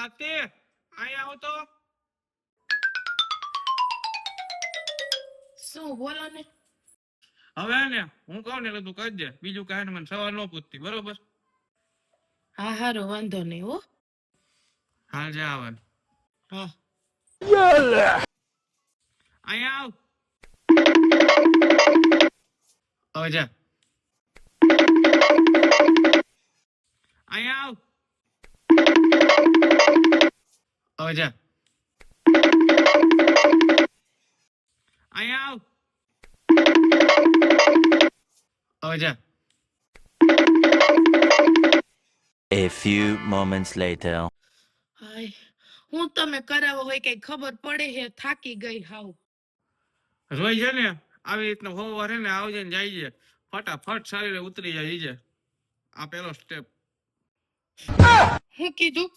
સ્વાતિ અહીંયા આવો તો. શું બોલો ને? હવે ને હું કહું ને એટલે તું કરજે, બીજું કાંઈ મને સવાલ ન પૂછતી, બરોબર? હા હારો વાંધો નહીં હો. હાલ જા આવે. હા અહીંયા આવ. હવે જા. અહીંયા આવ. હવે જા. અહીંયા આવ. હવે જા. A few moments later. હાય, હું તમે કરાવો હોય કઈ ખબર પડે હે? થાકી ગઈ હાવ. રોઈ છે ને આવી રીતના હોવા છે ને આવજે ને જાય છે, ફટાફટ શરીરે ઉતરી જાય છે. આ પેલો સ્ટેપ. હું કીધું?